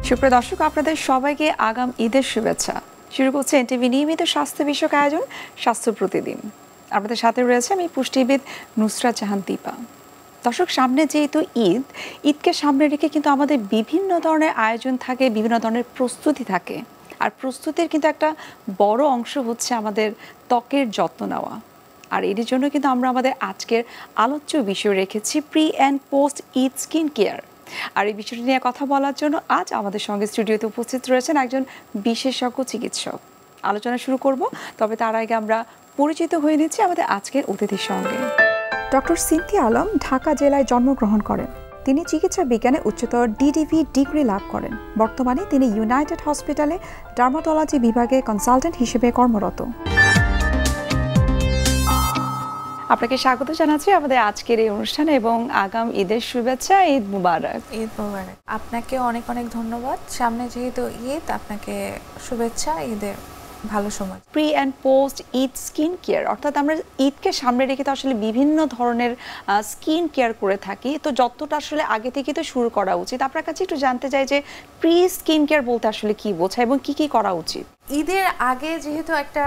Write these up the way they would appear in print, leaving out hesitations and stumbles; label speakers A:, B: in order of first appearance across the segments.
A: সুপ্রিয় দর্শক, আপনাদের সবাইকে আগাম ঈদের শুভেচ্ছা। শুরু করছে এনটিভি নিয়মিত স্বাস্থ্য বিষয়ক আয়োজন স্বাস্থ্য প্রতিদিন। আপনাদের সাথে রয়েছে আমি পুষ্টিবিদ নুসরাত জাহান দীপা। দর্শক, সামনে যেহেতু ঈদকে সামনে রেখে কিন্তু আমাদের বিভিন্ন ধরনের আয়োজন থাকে, বিভিন্ন ধরনের প্রস্তুতি থাকে। আর প্রস্তুতির কিন্তু একটা বড় অংশ হচ্ছে আমাদের ত্বকের যত্ন নেওয়া। আর এর জন্য কিন্তু আমরা আমাদের আজকের আলোচ্য বিষয় রেখেছি pre and post Eid skin care. আর এই বিষয়টি নিয়ে কথা বলার জন্য আজ আমাদের সঙ্গে স্টুডিওতে উপস্থিত রয়েছেন একজন বিশেষজ্ঞ চিকিৎসক। আলোচনা শুরু করব, তবে তার আগে আমরা পরিচিত হয়ে নিচ্ছি আমাদের আজকের অতিথির সঙ্গে। ডক্টর সিনথিয়া আলম ঢাকা জেলায় জন্মগ্রহণ করেন। তিনি চিকিৎসা বিজ্ঞানে উচ্চতর ডিডিভি ডিগ্রি লাভ করেন। বর্তমানে তিনি ইউনাইটেড হসপিটালে ডার্মাটোলজি বিভাগে কনসালটেন্ট হিসেবে কর্মরত। আপনাকে স্বাগত জানাচ্ছি আমাদের আজকের এই অনুষ্ঠানে এবং আগাম ঈদের শুভেচ্ছা। ঈদ মুবারক।
B: ঈদ মুবারক। আপনাকে অনেক অনেক ধন্যবাদ। সামনে যেহেতু ঈদ, আপনাকে শুভেচ্ছা, ঈদের ভালো সময়।
A: Pre and post Eid skin care, অর্থাৎ আমরা ঈদকে সামনে রেখে তো আসলে বিভিন্ন ধরনের স্কিন কেয়ার করে থাকি। তো যতটা আসলে আগে থেকে তো শুরু করা উচিত। আপনার কাছে একটু জানতে চাই যে প্রি স্কিন কেয়ার বলতে আসলে কি বোঝায় এবং কি কি করা উচিত?
B: ঈদের আগে যেহেতু একটা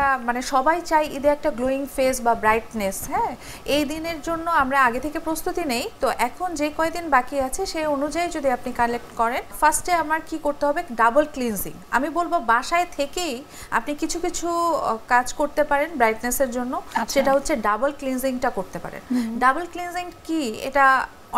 B: সবাই চাই ঈদে একটা গ্লোয়িং ফেস বা ব্রাইটনেস, হ্যাঁ, এই দিনের জন্য আমরা আগে থেকে প্রস্তুতি নেই। তো এখন যে কয়দিন বাকি আছে সেই অনুযায়ী যদি আপনি কালেক্ট করেন, ফার্স্টে আমার কি করতে হবে, ডাবল ক্লিনজিং। আমি বলবো বাসায় থেকেই আপনি কিছু কিছু কাজ করতে পারেন ব্রাইটনেসের জন্য। সেটা হচ্ছে ডাবল ক্লিনজিংটা করতে পারেন। ডাবল ক্লিনজিং কি, এটা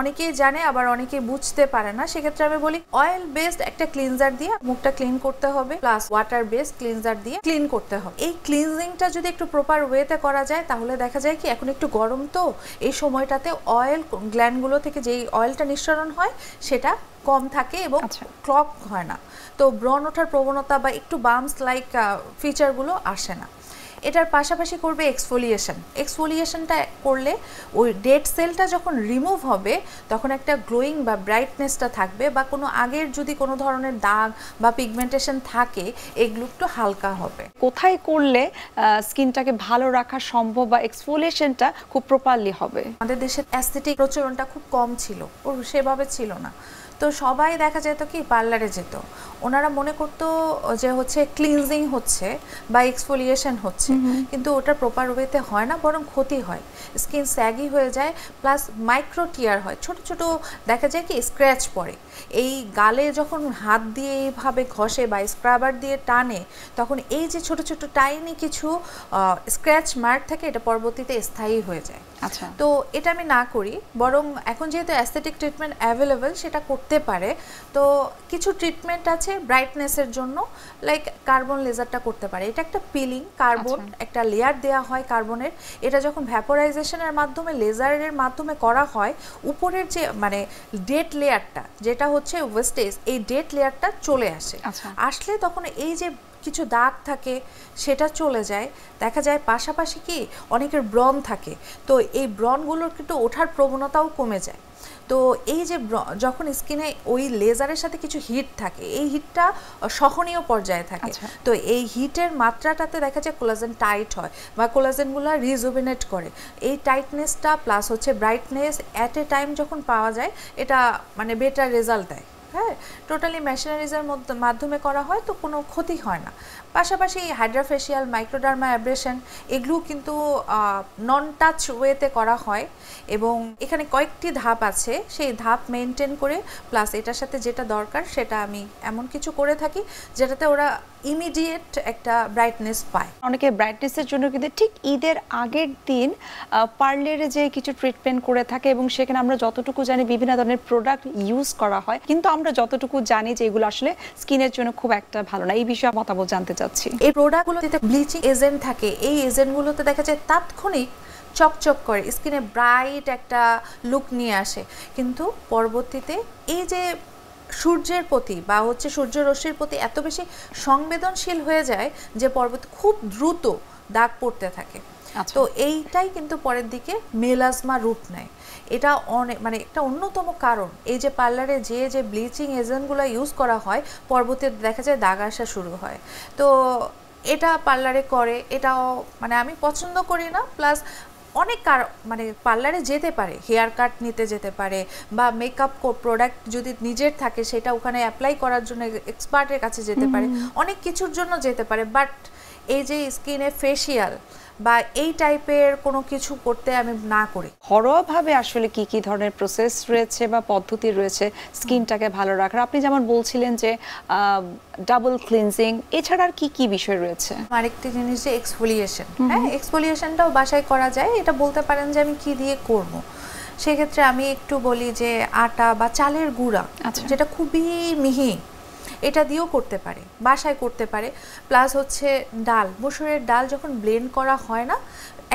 B: অনেকেই জানে, আবার অনেকেই বুঝতে পারে না। সেক্ষেত্রে আমি বলি অয়েল বেসড একটা ক্লিনজার দিয়ে মুখটা ক্লিন করতে হবে, প্লাস ওয়াটার বেসড ক্লিনজার দিয়ে ক্লিন করতে হবে। এই ক্লিনজিংটা যদি একটু প্রপার ওয়েতে করা যায়, তাহলে দেখা যায় কি, এখন একটু গরম, তো এই সময়টাতে অয়েল গ্ল্যান্ডগুলো থেকে যেই অয়েলটা নিঃসরণ হয় সেটা কম থাকে এবং ক্লগ হয় না। তো ব্রণ ওঠার প্রবণতা বা একটু বাম্পস লাইক ফিচারগুলো আসে না। এটার পাশাপাশি করবে এক্সফোলিয়েশন। এক্সফোলিয়েশনটা করলে ওই ডেড সেলটা যখন রিমুভ হবে, তখন একটা গ্লোয়িং বা ব্রাইটনেসটা থাকবে, বা কোনো আগের যদি কোনো ধরনের দাগ বা পিগমেন্টেশন থাকে, এগুলো একটু হালকা হবে।
A: কোথায় করলে স্কিনটাকে ভালো রাখা সম্ভব বা এক্সফোলিয়েশনটা খুব প্রপারলি হবে?
B: আমাদের দেশের অ্যাস্থেটিক প্রচলনটা খুব কম ছিল, সেভাবে ছিল না। তো সবাই দেখা যেত কি, পার্লারে যেত, ওনারা মনে করতো যে হচ্ছে ক্লিনজিং হচ্ছে বা এক্সফোলিয়েশন হচ্ছে, কিন্তু ওটা প্রপার ওয়েতে হয় না, বরং ক্ষতি হয়। স্কিন স্যাগি হয়ে যায়, প্লাস মাইক্রো টিয়ার হয়, ছোট ছোট দেখা যায় কি স্ক্র্যাচ পড়ে। এই গালে যখন হাত দিয়ে এইভাবে ঘষে বা স্ক্রাবার দিয়ে টানে, তখন এই যে ছোট ছোট টাইনি কিছু স্ক্র্যাচ মার্ক থাকে, এটা পরবর্তীতে স্থায়ী হয়ে যায়।
A: আচ্ছা,
B: তো এটা আমি না করি, বরং এখন যেহেতু অ্যাস্থেটিক ট্রিটমেন্ট অ্যাভেলেবেল, সেটা করতে পারে। তো কিছু ট্রিটমেন্ট আছে ব্রাইটনেসের জন্য, লাইক কার্বন লেজারটা করতে পারে। এটা একটা পিলিং, কার্বন একটা লেয়ার দেওয়া হয় কার্বনের। এটা যখন ভ্যাপোরাইজেশনের মাধ্যমে, লেজারের মাধ্যমে করা হয়, উপরের যে ডেড লেয়ারটা, যেটা হচ্ছে ওয়েস্টেজ, এই ডেড লেয়ারটা চলে আসে। আসলে তখন এই যে কিছু দাগ থাকে সেটা চলে যায়। দেখা যায় পাশাপাশি কি অনেকের ব্রণ থাকে, তো এই ব্রণগুলোর কিন্তু ওঠার প্রবণতাও কমে যায়। তো এই যে যখন স্কিনে ওই লেজারের সাথে কিছু হিট থাকে, এই হিটটা সহনীয় পর্যায়ে থাকে। তো এই হিটের মাত্রাটাতে দেখা যায় কোলাজেন টাইট হয় বা কোলাজেনগুলো রিজুভিনেট করে। এই টাইটনেসটা প্লাস হচ্ছে ব্রাইটনেস অ্যাট এ টাইম যখন পাওয়া যায়, এটা বেটার রেজাল্ট দেয়। হ্যাঁ, টোটালি মেশিনারিজের মাধ্যমে করা হয়, তো কোনো ক্ষতি হয় না। পাশাপাশি হাইড্রাফেশিয়াল, মাইক্রোডার্মা অ্যাব্রেশন, এগুলো কিন্তু নন টাচ ওয়েতে করা হয়, এবং এখানে কয়েকটি ধাপ আছে, সেই ধাপ মেনটেন করে, প্লাস এটার সাথে যেটা দরকার সেটা আমি এমন কিছু করে থাকি যেটাতে ওরা ইমিডিয়েট একটা ব্রাইটনেস পায়।
A: অনেকে ব্রাইটনেসের জন্য কিন্তু ঠিক ঈদের আগের দিন পার্লারে যে কিছু ট্রিটমেন্ট করে থাকে, এবং সেখানে আমরা যতটুকু জানি বিভিন্ন ধরনের প্রোডাক্ট ইউজ করা হয়, কিন্তু আমরা যতটুকু জানি যে এগুলো আসলে স্কিনের জন্য খুব একটা ভালো না। এই বিষয়ে মতামত জানতে চাচ্ছি।
B: এই প্রোডাক্টগুলোতে ব্লিচিং এজেন্ট থাকে, এই এজেন্টগুলোতে দেখা যায় তাৎক্ষণিক চকচক করে, স্কিনে ব্রাইট একটা লুক নিয়ে আসে, কিন্তু পরবর্তীতে এই যে সূর্যের প্রতি বা হচ্ছে সূর্যরশ্মির প্রতি এত বেশি সংবেদনশীল হয়ে যায় যে পরবর্তী খুব দ্রুত দাগ পড়তে থাকে। তো এইটাই কিন্তু পরের দিকে মেলাজমা রূপ নেয়। এটা অনেক একটা অন্যতম কারণ, এই যে পার্লারে যে ব্লিচিং এজেন্টগুলো ইউজ করা হয়, পরবর্তীতে দেখা যায় দাগ আসা শুরু হয়। তো এটা পার্লারে করে, এটাও আমি পছন্দ করি না। প্লাস অনেক মানে পার্লারে যেতে পারে, হেয়ার কাট নিতে যেতে পারে, বা মেকআপ প্রোডাক্ট যদি নিজের থাকে সেটা ওখানে অ্যাপ্লাই করার জন্য এক্সপার্টের কাছে যেতে পারে, অনেক কিছুর জন্য যেতে পারে। বাট এই যে স্কিনে ফেসিয়াল বা এই টাইপের কোনো কিছু করতে আমি না করি।
A: ঘরোয়াভাবে আসলে কি কি ধরনের প্রসেস রয়েছে বা পদ্ধতি রয়েছে স্কিনটাকে ভালো রাখার? আপনি যেমন বলছিলেন যে ডাবল ক্লিনজিং, এছাড়া আর কি কি বিষয় রয়েছে?
B: আরেকটি জিনিস যে এক্সফোলিয়েশন, হ্যাঁ এক্সফোলিয়েশনটাও বাসায় করা যায়। এটা বলতে পারেন যে আমি কি দিয়ে করব, সেক্ষেত্রে আমি একটু বলি যে আটা বা চালের গুঁড়া, যেটা খুবই মিহি, এটা দিয়েও করতে পারে, বাসায় করতে পারে। প্লাস হচ্ছে ডাল, মসুরের ডাল যখন ব্লেন্ড করা হয় না,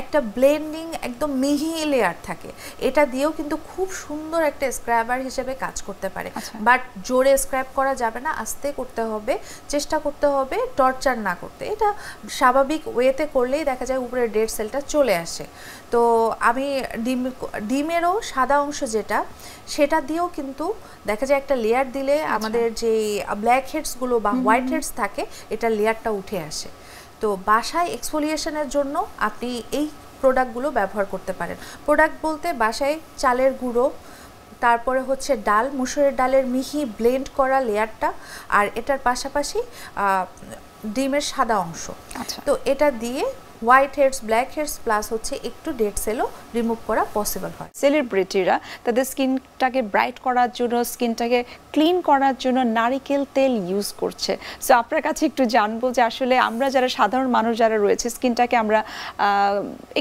B: একটা ব্লেন্ডিং একদম মিহি লেয়ার থাকে, এটা দিয়েও কিন্তু খুব সুন্দর একটা স্ক্র্যাবার হিসেবে কাজ করতে পারে। বাট জোরে স্ক্র্যাব করা যাবে না, আস্তে করতে হবে, চেষ্টা করতে হবে টর্চার না করতে। এটা স্বাভাবিক ওয়েতে করলেই দেখা যায় উপরে ডেড সেলটা চলে আসে। তো আমি ডিমেরও সাদা অংশ যেটা, সেটা দিয়েও কিন্তু দেখা যায় একটা লেয়ার দিলে আমাদের যে ব্ল্যাক হেডসগুলো বা হোয়াইট হেডস থাকে, এটা লেয়ারটা উঠে আসে। তো বাসায় এক্সফোলিয়েশনের জন্য আপনি এই প্রোডাক্টগুলো ব্যবহার করতে পারেন। প্রোডাক্ট বলতে বাসায় চালের গুঁড়ো, তারপরে হচ্ছে ডাল, মসুরের ডালের মিহি ব্লেন্ড করা লেয়ারটা, আর এটার পাশাপাশি ডিমের সাদা অংশ। তো এটা দিয়ে white heads, black heads plus হচ্ছে একটু ডেড সেলও রিমুভ করা পসিবল হয়।
A: সেলিব্রিটিরা তাদের স্কিনটাকে ব্রাইট করার জন্য, স্কিনটাকে ক্লিন করার জন্য নারিকেল তেল ইউজ করছে। সো আপনার কাছে একটু জানবো যে আসলে আমরা যারা সাধারণ মানুষ যারা রয়েছে, স্কিনটাকে আমরা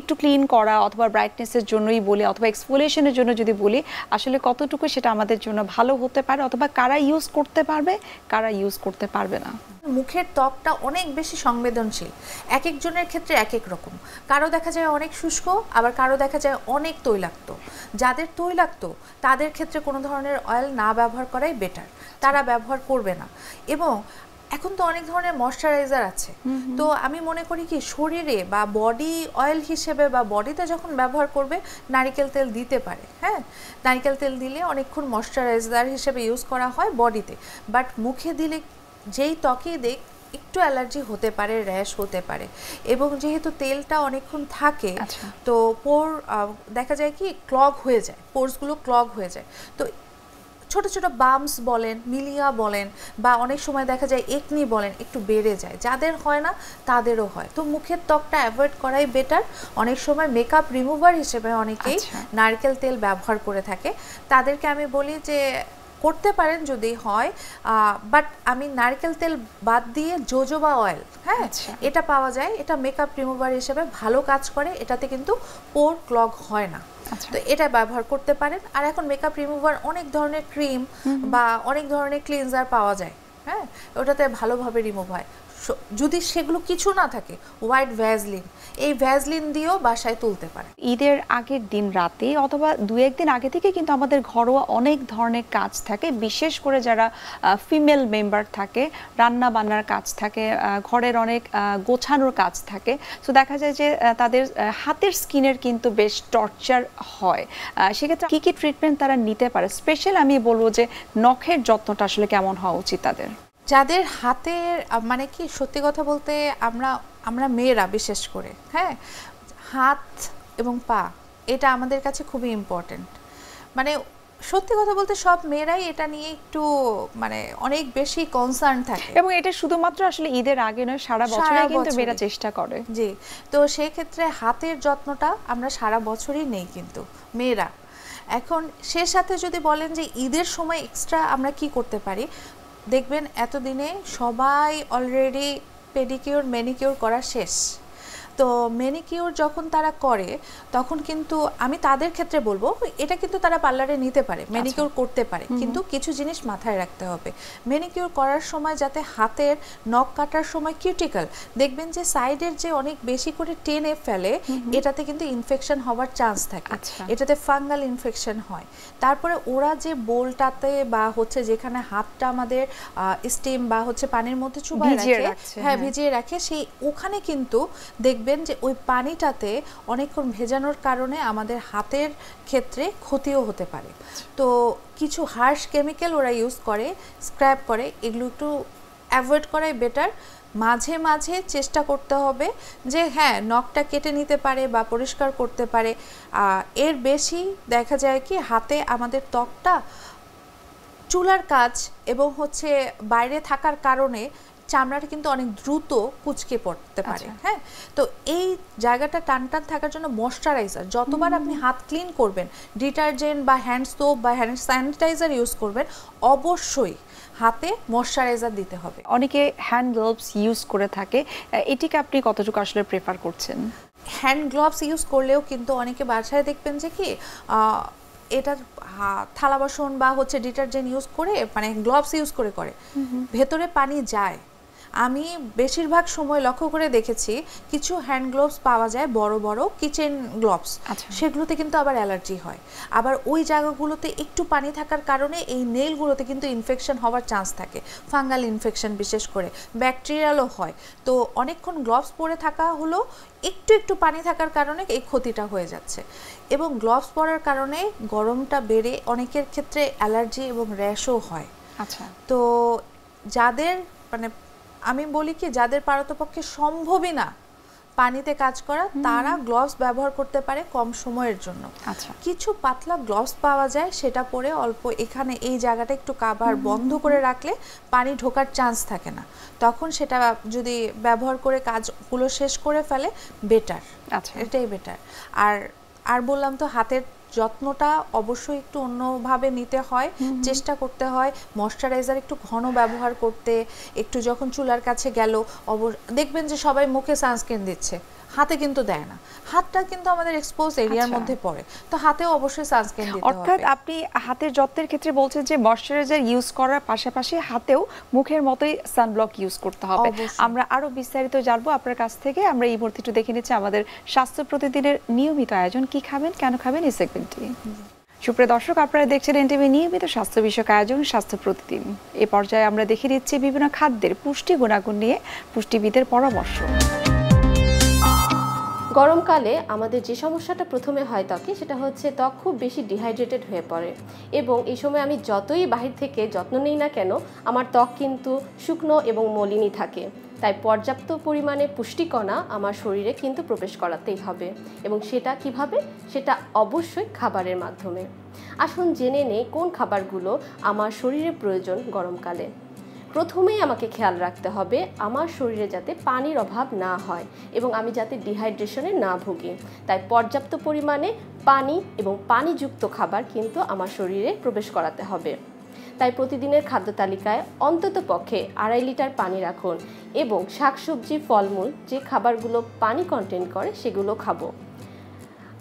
A: একটু ক্লিন করা অথবা ব্রাইটনেসের জন্যই বলি অথবা এক্সফোলিয়েশনের জন্য যদি বলি, আসলে কতটুকু সেটা আমাদের জন্য ভালো হতে পারে, অথবা কারা ইউজ করতে পারবে, কারা ইউজ করতে পারবে না?
B: মুখের ত্বকটা অনেক বেশি সংবেদনশীল, এক একজনের ক্ষেত্রে এক এক রকম। কারো দেখা যায় অনেক শুষ্ক, আবার কারো দেখা যায় অনেক তৈলাক্ত। যাদের তৈলাক্ত তাদের ক্ষেত্রে কোনো ধরনের অয়েল না ব্যবহার করাই বেটার, তারা ব্যবহার করবে না। এবং এখন তো অনেক ধরনের ময়শ্চারাইজার আছে, তো আমি মনে করি কি শরীরে বা বডি অয়েল হিসেবে বা বডিতে যখন ব্যবহার করবে, নারকেল তেল দিতে পারে। হ্যাঁ, নারকেল তেল দিলে অনেকক্ষণ ময়শ্চারাইজার হিসেবে ইউজ করা হয় বডিতে, বাট মুখে দিলে যেই ত্বকে একটু অ্যালার্জি হতে পারে, র্যাশ হতে পারে। এবং যেহেতু তেলটা অনেকক্ষণ থাকে, তো পোর দেখা যায় কি ক্লগ হয়ে যায়, পোর্সগুলো ক্লগ হয়ে যায়। তো ছোট ছোট বাম্পস বলেন, মিলিয়া বলেন, বা অনেক সময় দেখা যায় একনি বলেন, একটু বেড়ে যায়। যাদের হয় না তাদেরও হয়। তো মুখের ত্বকটা অ্যাভয়েড করাই বেটার। অনেক সময় মেকআপ রিমুভার হিসেবে অনেকেই নারকেল তেল ব্যবহার করে থাকে, তাদেরকে আমি বলি যে করতে পারেন যদি হয়, বাট আমি নারকেল তেল বাদ দিয়ে জোজোবা অয়েল, হ্যাঁ এটা পাওয়া যায়, এটা মেকআপ রিমুভার হিসেবে ভালো কাজ করে, এটাতে কিন্তু পোর ক্লগ হয় না। তো এটা ব্যবহার করতে পারেন। আর এখন মেকআপ রিমুভার অনেক ধরনের ক্রিম বা অনেক ধরনের ক্লিনজার পাওয়া যায়, হ্যাঁ ওটাতে ভালোভাবে রিমুভ হয়। যদি সেগুলো কিছু না থাকে, হোয়াইট ভ্যাজলিন, এই ভ্যাজলিন দিয়েও বাসায় তুলতে পারে।
A: ঈদের আগের দিন রাতে অথবা দু একদিন আগে থেকে কিন্তু আমাদের ঘরোয়া অনেক ধরনের কাজ থাকে, বিশেষ করে যারা ফিমেল মেম্বার থাকে, রান্না বান্নার কাজ থাকে, ঘরের অনেক গোছানোর কাজ থাকে। তো দেখা যায় যে তাদের হাতের স্কিনের কিন্তু বেশ টর্চার হয়। সেক্ষেত্রে কী কী ট্রিটমেন্ট তারা নিতে পারে? স্পেশাল আমি বলবো যে নখের যত্নটা আসলে কেমন হওয়া উচিত তাদের?
B: যাদের হাতের মানে কি সত্যি কথা বলতে আমরা মেয়েরা বিশেষ করে, হ্যাঁ হাত এবং পা এটা আমাদের কাছে খুবই ইম্পর্টেন্ট। মানে সত্যি কথা বলতে সব মেয়েরাই এটা নিয়ে একটু মানে অনেক বেশি কনসার্ন থাকে,
A: এবং এটা শুধুমাত্র আসলে ঈদের আগে নয়, সারা বছরই কিন্তু মেয়েরা চেষ্টা করে।
B: জি, তো সেই ক্ষেত্রে হাতের যত্নটা আমরা সারা বছরই নেই কিন্তু মেয়েরা। এখন সে সাথে যদি বলেন যে ঈদের সময় এক্সট্রা আমরা কি করতে পারি, দেখবেন এতদিনে সবাই অলরেডি পেডিকিউর ম্যানিকিউর করা শেষ। তো ম্যানিকিউর যখন তারা করে তখন কিন্তু আমি তাদের ক্ষেত্রে বলবো এটা কিন্তু তারা পার্লারে নিতে পারে, ম্যানিকিউর করতে পারে, কিন্তু কিছু জিনিস মাথায় রাখতে হবে। ম্যানিকিউর করার সময় যাতে হাতের নখ কাটার সময় কিউটিকল দেখবেন যে সাইডের যে অনেক বেশি করে টেনে ফেলে, এটাতে কিন্তু ইনফেকশন হওয়ার চান্স থাকে, এটাতে ফাঙ্গাল ইনফেকশন হয়। তারপরে ওরা যে বোলটাতে বা হচ্ছে যেখানে হাতটা আমাদের স্টিম বা হচ্ছে পানির মধ্যে চুবায় রাখে, হ্যাঁ ভিজিয়ে রাখে, সেই ওখানে কিন্তু দেখবেন যে ওই পানিটাতে অনেকক্ষণ ভেজানোর কারণে আমাদের হাতের ক্ষেত্রে ক্ষতিও হতে পারে। তো কিছু হার্শ কেমিক্যাল ওরা ইউজ করে, স্ক্র্যাব করে, এগুলো একটু অ্যাভয়েড করাই বেটার। মাঝে মাঝে চেষ্টা করতে হবে যে হ্যাঁ নখটা কেটে নিতে পারে বা পরিষ্কার করতে পারে। এর বেশি দেখা যায় কি হাতে আমাদের ত্বকটা চুলার কাজ এবং হচ্ছে বাইরে থাকার কারণে চামড়াটা কিন্তু অনেক দ্রুত কুঁচকে পড়তে পারে। হ্যাঁ, তো এই জায়গাটা টান টান থাকার জন্য ময়শ্চারাইজার যতবার আপনি হাত ক্লিন করবেন, ডিটারজেন্ট বা হ্যান্ড সোপ বা হ্যান্ড স্যানিটাইজার ইউজ করবেন, অবশ্যই হাতে ময়শ্চারাইজার দিতে হবে।
A: অনেকে হ্যান্ড গ্লোভস ইউজ করে থাকে, এটিকে আপনি কতটুকু আসলে প্রেফার করছেন?
B: হ্যান্ড গ্লোভস ইউজ করলেও কিন্তু অনেকে বাসায় দেখবেন যে কি এটা থালা বাসন বা হচ্ছে ডিটারজেন্ট ইউজ করে মানে গ্লোভস ইউজ করে ভেতরে পানি যায়। আমি বেশিরভাগ সময় লক্ষ্য করে দেখেছি কিছু হ্যান্ড গ্লোভস পাওয়া যায় বড় বড় কিচেন গ্লোভস, সেগুলোতে কিন্তু আবার অ্যালার্জি হয়। আবার ওই জায়গাগুলোতে একটু পানি থাকার কারণে এই নেইলগুলোতে কিন্তু ইনফেকশন হওয়ার চান্স থাকে, ফাঙ্গাল ইনফেকশন বিশেষ করে, ব্যাকটেরিয়ালও হয়। তো অনেকক্ষণ গ্লোভস পরে থাকা হলো একটু একটু পানি থাকার কারণে এই ক্ষতিটা হয়ে যাচ্ছে। এবং গ্লোভস পরার কারণে গরমটা বেড়ে অনেকের ক্ষেত্রে অ্যালার্জি এবং র্যাশও হয়।
A: আচ্ছা,
B: তো যাদের মানে আমি বলি কি যাদের পারতপক্ষে সম্ভবই না পানিতে কাজ করা, তারা গ্লোভস ব্যবহার করতে পারে কম সময়ের জন্য।
A: আচ্ছা,
B: কিছু পাতলা গ্লোভস পাওয়া যায়, সেটা পরে অল্প এখানে এই জায়গাটা একটু কাভার বন্ধ করে রাখলে পানি ঢোকার চান্স থাকে না, তখন সেটা যদি ব্যবহার করে কাজগুলো শেষ করে ফেলে বেটার।
A: আচ্ছা,
B: এটাই বেটার। আর বললাম তো হাতের যত্নটা অবশ্যই একটু অন্যভাবে নিতে হয়, চেষ্টা করতে হয় ময়শ্চারাইজার একটু ঘন ব্যবহার করতে। একটু যখন চুলার কাছে গেল দেখবেন যে সবাই মুখে সানস্ক্রিন দিচ্ছে, হাতে কিন্তু দেয় না। হাতটা কিন্তু আমাদের এক্সপোজ এরিয়ার মধ্যে পড়ে, তো হাতেও অবশ্যই সানস্ক্রিন দিতে হবে।
A: অর্থাৎ আপনি হাতের যত্নের ক্ষেত্রে বলছেন যে ময়শ্চারাইজার ইউজ করার পাশাপাশি হাতেও মুখের মতোই সানব্লক ইউজ করতে হবে। আমরা আরো বিস্তারিত জানবো আপনার কাছ থেকে। আমরা এই মুহূর্তে একটু দেখে নিচ্ছি আমাদের স্বাস্থ্য প্রতিদিনের নিয়মিত আয়োজন, কি খাবেন কেন খাবেন এই সেগমেন্টটি। সুপ্রিয় দর্শক, আপনারা দেখছেন এনটিভি নিয়মিত স্বাস্থ্য বিষয়ক আয়োজন স্বাস্থ্য প্রতিদিন। এই পর্যায়ে আমরা দেখে নিচ্ছি বিভিন্ন খাদ্যের পুষ্টি গুণাগুণ নিয়ে পুষ্টিবিদের পরামর্শ।
C: গরমকালে আমাদের যে সমস্যাটা প্রথমে হয় ত্বকে, সেটা হচ্ছে ত্বক খুব বেশি ডিহাইড্রেটেড হয়ে পড়ে এবং এই সময় আমি যতই বাহির থেকে যত্ন নিই না কেন আমার ত্বক কিন্তু শুকনো এবং মলিনই থাকে। তাই পর্যাপ্ত পরিমাণে পুষ্টিকণা আমার শরীরে কিন্তু প্রবেশ করাতেই হবে, এবং সেটা কিভাবে? সেটা অবশ্যই খাবারের মাধ্যমে। আসুন জেনে নেই কোন খাবারগুলো আমার শরীরে প্রয়োজন গরমকালে। প্রথমেই আমাকে খেয়াল রাখতে হবে আমার শরীরে যাতে পানির অভাব না হয় এবং আমি যাতে ডিহাইড্রেশনে না ভুগি। তাই পর্যাপ্ত পরিমাণে পানি এবং পানিযুক্ত খাবার কিন্তু আমার শরীরে প্রবেশ করাতে হবে। তাই প্রতিদিনের খাদ্য তালিকায় অন্তত পক্ষে 2.5 লিটার পানি রাখুন এবং শাকসবজি ফলমূল যে খাবারগুলো পানি কন্টেন্ট করে সেগুলো খাবো।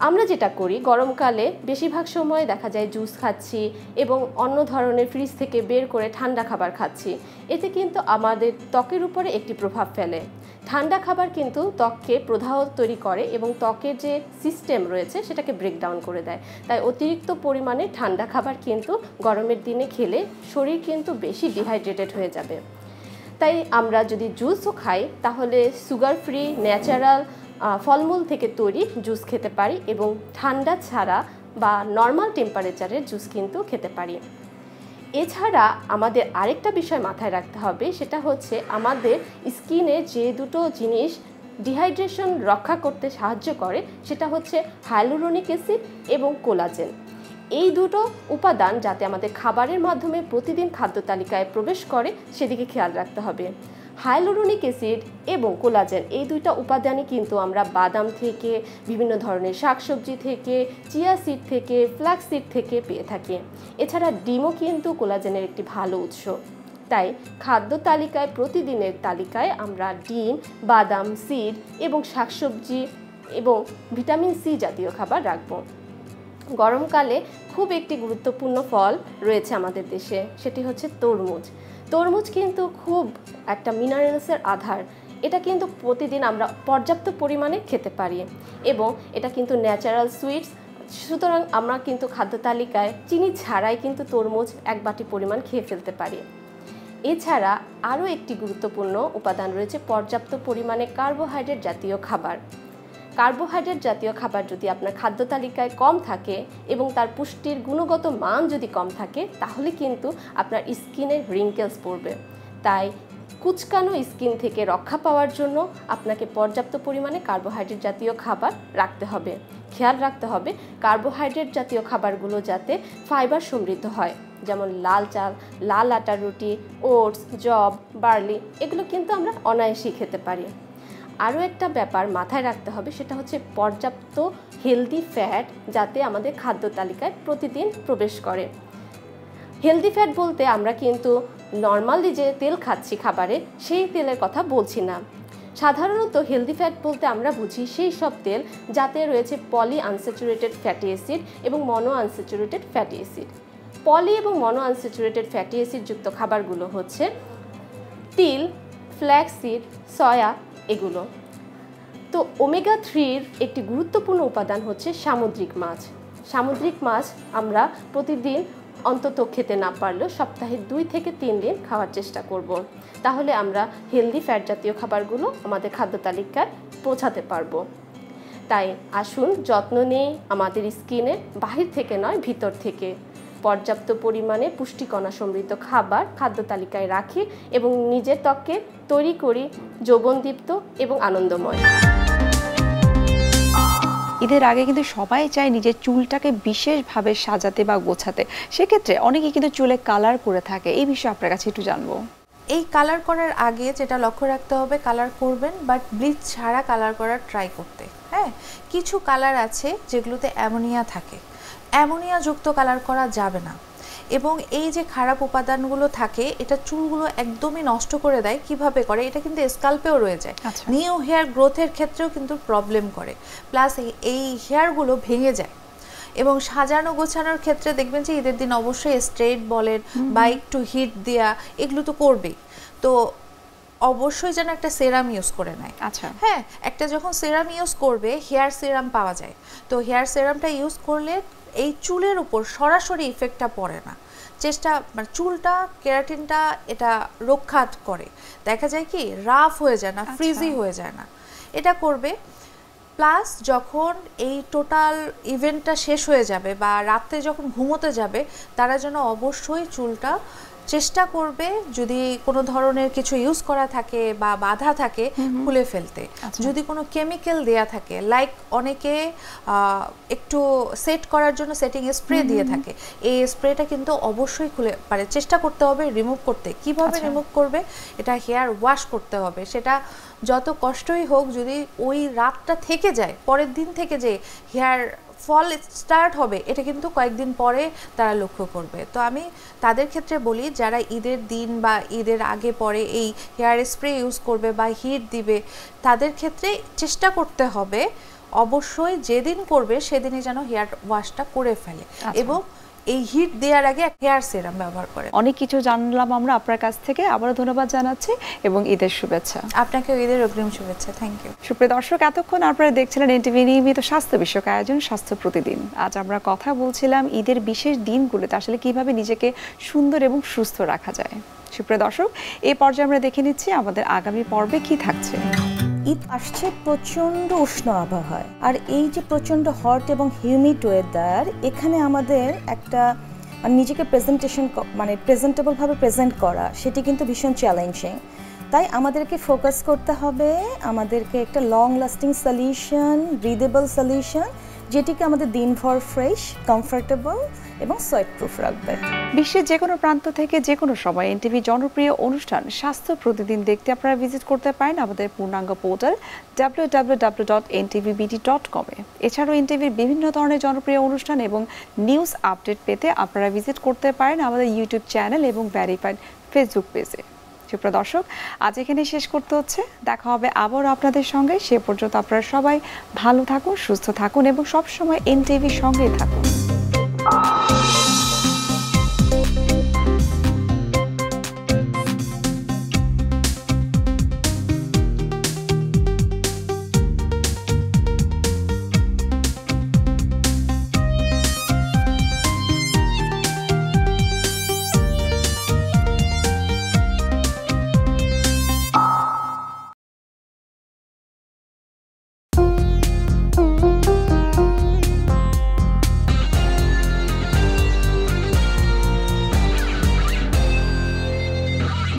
C: আমরা যেটা করি গরমকালে বেশিরভাগ সময় দেখা যায় জুস খাচ্ছি এবং অন্য ধরনের ফ্রিজ থেকে বের করে ঠান্ডা খাবার খাচ্ছি। এতে কিন্তু আমাদের ত্বকের উপরে একটি প্রভাব ফেলে। ঠান্ডা খাবার কিন্তু ত্বককে প্রদাহ তৈরি করে এবং ত্বকের যে সিস্টেম রয়েছে সেটাকে ব্রেকডাউন করে দেয়। তাই অতিরিক্ত পরিমাণে ঠান্ডা খাবার কিন্তু গরমের দিনে খেলে শরীর কিন্তু বেশি ডিহাইড্রেটেড হয়ে যাবে। তাই আমরা যদি জুসও খাই তাহলে সুগার ফ্রি ন্যাচারাল ফলমূল থেকে তৈরি জুস খেতে পারি এবং ঠান্ডা ছাড়া বা নর্মাল টেম্পারেচারের জুস কিন্তু খেতে পারি। এছাড়া আমাদের আরেকটা বিষয় মাথায় রাখতে হবে, সেটা হচ্ছে আমাদের স্কিনে যে দুটো জিনিস ডিহাইড্রেশন রক্ষা করতে সাহায্য করে সেটা হচ্ছে হাইলুরোনিক অ্যাসিড এবং কোলাজেন। এই দুটো উপাদান যাতে আমাদের খাবারের মাধ্যমে প্রতিদিন খাদ্য তালিকায় প্রবেশ করে সেদিকে খেয়াল রাখতে হবে। হাইলুরোনিক অ্যাসিড এবং কোলাজেন এই দুইটা উপাদানই কিন্তু আমরা বাদাম থেকে, বিভিন্ন ধরনের শাকসবজি থেকে, চিয়া সিড থেকে, ফ্ল্যাক্স সিড থেকে পেয়ে থাকি। এছাড়া ডিমও কিন্তু কোলাজেনের একটি ভালো উৎস। তাই খাদ্য তালিকায় প্রতিদিনের তালিকায় আমরা ডিম, বাদাম, সিড এবং শাকসবজি এবং ভিটামিন সি জাতীয় খাবার রাখবো। গরমকালে খুব একটি গুরুত্বপূর্ণ ফল রয়েছে আমাদের দেশে, সেটি হচ্ছে তরমুজ। তরমুজ কিন্তু খুব একটা মিনারেলসের আধার। এটা কিন্তু প্রতিদিন আমরা পর্যাপ্ত পরিমাণে খেতে পারি এবং এটা কিন্তু ন্যাচারাল সুইটস। সুতরাং আমরা কিন্তু খাদ্য তালিকায় চিনি ছাড়াই কিন্তু তরমুজ 1 বাটি পরিমাণ খেয়ে ফেলতে পারি। এছাড়া আরও একটি গুরুত্বপূর্ণ উপাদান রয়েছে পর্যাপ্ত পরিমাণে কার্বোহাইড্রেট জাতীয় খাবার। কার্বোহাইড্রেট জাতীয় খাবার যদি আপনার খাদ্য তালিকায় কম থাকে এবং তার পুষ্টির গুণগত মান যদি কম থাকে তাহলে কিন্তু আপনার স্কিনে রিঙ্কেলস পড়বে। তাই কুচকানো স্কিন থেকে রক্ষা পাওয়ার জন্য আপনাকে পর্যাপ্ত পরিমাণে কার্বোহাইড্রেট জাতীয় খাবার রাখতে হবে। খেয়াল রাখতে হবে কার্বোহাইড্রেট জাতীয় খাবারগুলো যাতে ফাইবার সমৃদ্ধ হয়, যেমন লাল চাল, লাল আটার রুটি, ওটস, জব, বার্লি, এগুলো কিন্তু আমরা অনায়াসেই খেতে পারি। আরও একটা ব্যাপার মাথায় রাখতে হবে, সেটা হচ্ছে পর্যাপ্ত হেলদি ফ্যাট যাতে আমাদের খাদ্য তালিকায় প্রতিদিন প্রবেশ করে। হেলদি ফ্যাট বলতে আমরা কিন্তু নর্মালি যে তেল খাচ্ছি খাবারে, সেই তেলের কথা বলছি না। সাধারণত হেলদি ফ্যাট বলতে আমরা বুঝি সেই সব তেল যাতে রয়েছে পলি আনস্যাচুরেটেড ফ্যাটি অ্যাসিড এবং মনো আনস্যাচুরেটেড ফ্যাটি অ্যাসিড। পলি এবং মনো আনস্যাচুরেটেড ফ্যাটি অ্যাসিড যুক্ত খাবারগুলো হচ্ছে তিল, ফ্ল্যাক্সিড, সয়া, এগুলো। তো ওমেগা 3-র একটি গুরুত্বপূর্ণ উপাদান হচ্ছে সামুদ্রিক মাছ। সামুদ্রিক মাছ আমরা প্রতিদিন অন্তত খেতে না পারলেও সপ্তাহে 2 থেকে 3 দিন খাওয়ার চেষ্টা করব। তাহলে আমরা হেলদি ফ্যাট জাতীয় খাবারগুলো আমাদের খাদ্য তালিকায় পৌঁছাতে পারবো। তাই আসুন যত্ন নেই আমাদের স্কিনে, বাহির থেকে নয় ভিতর থেকে। পর্যাপ্ত পরিমাণে পুষ্টিকণা সমৃদ্ধ খাবার খাদ্য তালিকায় রাখি এবং নিজের ত্বককে তৈরি করি যৌবনদীপ্ত এবং আনন্দময়।
A: ঈদের আগে কিন্তু সবাই চায় নিজের চুলটাকে বিশেষভাবে সাজাতে বা গোছাতে, সেক্ষেত্রে অনেকে কিন্তু চুলে কালার করে থাকে। এই বিষয়ে আপনার কাছে একটু জানবো।
B: এই কালার করার আগে যেটা লক্ষ্য রাখতে হবে, কালার করবেন বাট ব্লিচ ছাড়া কালার করার ট্রাই করতে। হ্যাঁ, কিছু কালার আছে যেগুলোতে অ্যামোনিয়া থাকে, অ্যামোনিয়াযুক্ত কালার করা যাবে না। এবং এই যে খারাপ উপাদানগুলো থাকে, এটা চুলগুলো একদমই নষ্ট করে দেয়। কিভাবে করে? এটা কিন্তু স্কাল্পেও রয়ে যায়, নিউ হেয়ার গ্রোথের ক্ষেত্রেও কিন্তু প্রবলেম করে, প্লাস এই হেয়ারগুলো ভেঙে যায়। এবং সাজানো গোছানোর ক্ষেত্রে দেখবেন যে ঈদের দিন অবশ্যই স্ট্রেট বলেন বা একটু হিট দেয়া, এগুলো তো করবেই। তো অবশ্যই যেন একটা সেরাম ইউজ করে নেয়।
A: আচ্ছা,
B: হ্যাঁ, একটা যখন সেরাম ইউজ করবে, হেয়ার সেরাম পাওয়া যায়, তো হেয়ার সেরামটা ইউজ করলে এই চুলের উপর সরাসরি ইফেক্টটা পড়ে না। চেষ্টা মানে চুলটা, কেরাটিনটা এটা রক্ষা করে। দেখা যায় কি রাফ হয়ে যায় না, ফ্রিজি হয়ে যায় না, এটা করবে। প্লাস যখন এই টোটাল ইভেন্টটা শেষ হয়ে যাবে বা রাতে যখন ঘুমোতে যাবে, তারা যেন অবশ্যই চুলটা চেষ্টা করবে যদি কোনো ধরনের কিছু ইউজ করা থাকে বা বাধা থাকে খুলে ফেলতে। যদি কোনো কেমিক্যাল দেয়া থাকে, লাইক অনেকে একটু সেট করার জন্য সেটিং স্প্রে দিয়ে থাকে, এই স্প্রেটা কিন্তু অবশ্যই খুলে পারে চেষ্টা করতে হবে রিমুভ করতে। কিভাবে রিমুভ করবে? এটা হেয়ার ওয়াশ করতে হবে। সেটা যত কষ্টই হোক, যদি ওই রাতটা থেকে যায়, পরের দিন থেকে যে হেয়ার ফল স্টার্ট হবে, এটা কিন্তু কয়েকদিন পরে তারা লক্ষ্য করবে। তো আমি তাদের ক্ষেত্রে বলি, যারা ঈদের দিন বা ঈদের আগে পরে এই হেয়ার স্প্রে ইউজ করবে বা হিট দিবে, তাদের ক্ষেত্রে চেষ্টা করতে হবে অবশ্যই যেদিন করবে সেদিনই যেন হেয়ার ওয়াশটা করে ফেলে এবং এই হিট দেওয়ার আগে হেয়ার সিরাম ব্যবহার করে।
A: অনেক কিছু জানলাম আমরা আপনার কাছ থেকে, আবারও ধন্যবাদ জানাচ্ছি এবং ঈদের শুভেচ্ছা।
B: আপনাকেও ঈদের অগ্রিম শুভেচ্ছা। Thank you.
A: সুপ্রিয় দর্শক, এতক্ষণ আপনারা দেখছিলেন এনটিভি নিয়মিত স্বাস্থ্য বিষয়ক আয়োজন স্বাস্থ্য প্রতিদিন। আজ আমরা কথা বলছিলাম ঈদের বিশেষ দিনগুলোতে আসলে কিভাবে নিজেকে সুন্দর এবং সুস্থ রাখা যায়। সুপ্রিয় দর্শক, এই পর্যায়ে আমরা দেখে নিচ্ছি আমাদের আগামী পর্বে কি থাকছে।
D: ঈদ আসছে প্রচণ্ড উষ্ণ আবহাওয়ায়, আর এই যে প্রচণ্ড হট এবং হিউমিড ওয়েদার, এখানে আমাদের একটা নিজেকে প্রেজেন্টেবলভাবে প্রেজেন্ট করা, সেটি কিন্তু ভীষণ চ্যালেঞ্জিং। তাই আমাদেরকে ফোকাস করতে হবে, আমাদেরকে একটা long lasting solution, breathable solution, যেটিকে আমাদের দিনভর ফ্রেশ, কমফোর্টেবল এবং সোয়েট প্রুফ রাখবে।
A: বিশ্বের যে কোনো প্রান্ত থেকে যে কোনো সময় এনটিভি জনপ্রিয় অনুষ্ঠান স্বাস্থ্য প্রতিদিন দেখতে আপনারা ভিজিট করতে পারেন আমাদের পূর্ণাঙ্গ পোর্টাল www.ntvbt.com এ। এছাড়াও এনটিভির বিভিন্ন ধরনের জনপ্রিয় অনুষ্ঠান এবং নিউজ আপডেট পেতে আপনারা ভিজিট করতে পারেন আমাদের ইউটিউব চ্যানেল এবং ভেরিফাইড ফেসবুক পেজে। সুপ্রিয় দর্শক, আজ এখানে শেষ করতে হচ্ছে। দেখা হবে আবার আপনাদের সঙ্গে। সে পর্যন্ত আপনারা সবাই ভালো থাকুন, সুস্থ থাকুন এবং সবসময় এনটিভির সঙ্গেই থাকুন।